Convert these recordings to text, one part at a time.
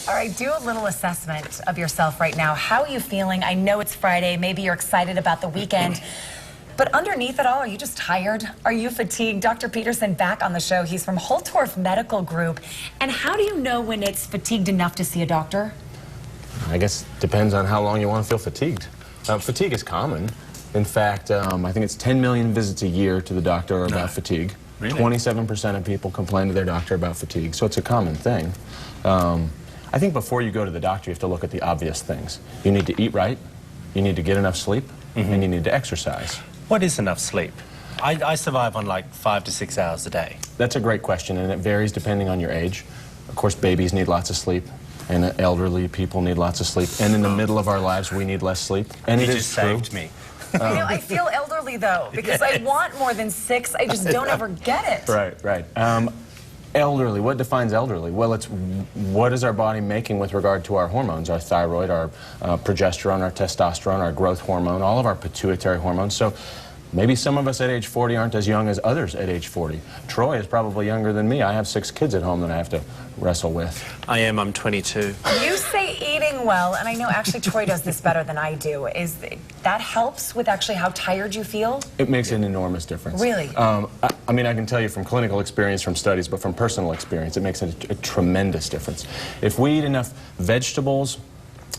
All right, do a little assessment of yourself right now. How are you feeling? I know it's Friday. Maybe you're excited about the weekend. But underneath it all, are you just tired? Are you fatigued? Dr. Petersen back on the show. He's from Holtorf Medical Group. And how do you know when it's fatigued enough to see a doctor? I guess it depends on how long you want to feel fatigued. Fatigue is common. In fact, I think it's 10 million visits a year to the doctor about fatigue. Really? 27% of people complain to their doctor about fatigue, so it's a common thing. I think before you go to the doctor, you have to look at the obvious things. You need to eat right, you need to get enough sleep, and you need to exercise. What is enough sleep? I survive on like 5 to 6 hours a day. That's a great question, and it varies depending on your age. Of course, babies need lots of sleep, and elderly people need lots of sleep. And in the middle of our lives, we need less sleep. And you just saved me. You know, I feel elderly, though, because I want more than 6. I just don't ever get it. Right. Elderly, what defines elderly? Well, it's what is our body making with regard to our hormones, our thyroid, our progesterone, our testosterone, our growth hormone, all of our pituitary hormones. So maybe some of us at age 40 aren't as young as others at age 40. Troy is probably younger than me. I have 6 kids at home that I have to wrestle with. I'm 22. You say eating well, and I know actually Troy does this better than I do. Is that helps with actually how tired you feel? It makes an enormous difference. Really? I mean, I can tell you from clinical experience, from studies, but from personal experience, it makes a tremendous difference. If we eat enough vegetables,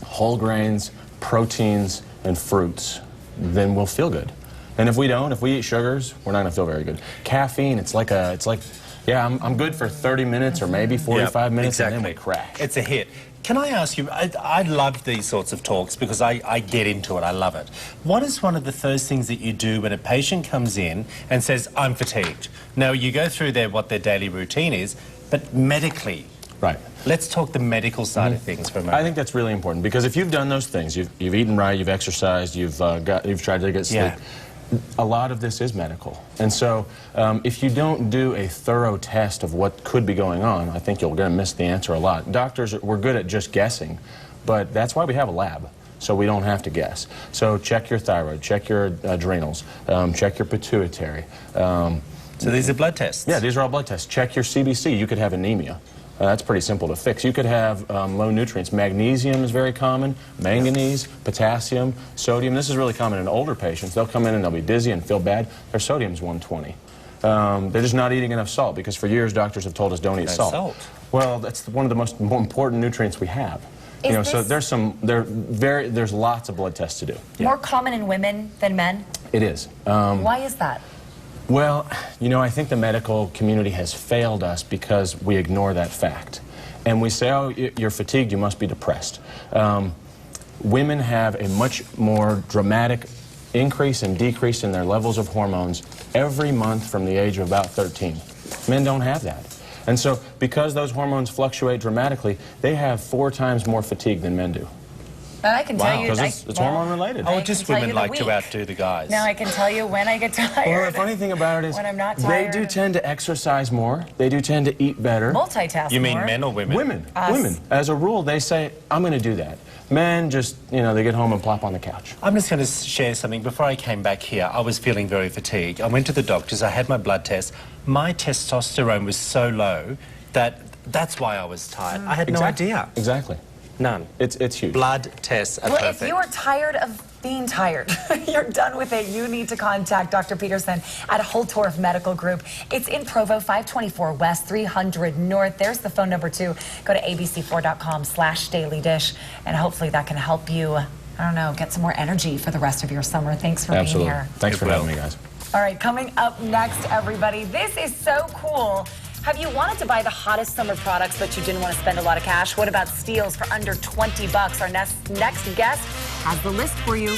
whole grains, proteins, and fruits, then we'll feel good. And if we don't, if we eat sugars, we're not going to feel very good. Caffeine, it's like, yeah, I'm good for 30 minutes or maybe 45 minutes, exactly. And then we crash. It's a hit. Can I ask you, I love these sorts of talks because I get into it, I love it. What is one of the first things that you do when a patient comes in and says, I'm fatigued? Now, you go through what their daily routine is, but medically, right. Let's talk the medical side of things for a moment. I think that's really important because if you've done those things, you've eaten right, you've exercised, you've tried to get sleep, a lot of this is medical. And so if you don't do a thorough test of what could be going on, I think you're going to miss the answer a lot. Doctors, we're good at just guessing, but that's why we have a lab, so we don't have to guess. So check your thyroid, check your adrenals, check your pituitary. So these are blood tests? Yeah, these are all blood tests. Check your CBC. You could have anemia. That's pretty simple to fix. You could have low nutrients. Magnesium is very common, manganese, potassium, sodium. This is really common in older patients. They'll come in and they'll be dizzy and feel bad. Their sodium's 120. They're just not eating enough salt because for years doctors have told us don't eat salt. Well, that's one of the most important nutrients we have. So there's lots of blood tests to do. More common in women than men? It is. Why is that? Well, I think the medical community has failed us because we ignore that fact. And we say, oh, you're fatigued, you must be depressed. Women have a much more dramatic increase and decrease in their levels of hormones every month from the age of about 13. Men don't have that. And so, because those hormones fluctuate dramatically, they have 4 times more fatigue than men do. And I can tell you... Because it's hormone related. Oh, just women like to outdo the guys. Now I can tell you when I get tired. Well, the funny thing about it is when I'm not tired, they do tend to exercise more. They do tend to eat better. Multitask You mean more. men or women? Women. Us. Women. As a rule, they say, I'm going to do that. Men just, they get home and plop on the couch. I'm just going to share something. Before I came back here, I was feeling very fatigued. I went to the doctors. I had my blood test. My testosterone was so low that's why I was tired. I had no idea. Exactly. None. It's huge. Blood tests are perfect. If you are tired of being tired, you're done with it, you need to contact Dr. Petersen at Holtorf Medical Group. It's in Provo, 524 West, 300 North. There's the phone number too. Go to abc4.com/dailydish, and hopefully that can help you, I don't know, get some more energy for the rest of your summer. Thanks for being here. Thanks for having me, guys. All right, coming up next, everybody, this is so cool. Have you wanted to buy the hottest summer products, but you didn't want to spend a lot of cash? What about steals for under $20? Our next guest has the list for you.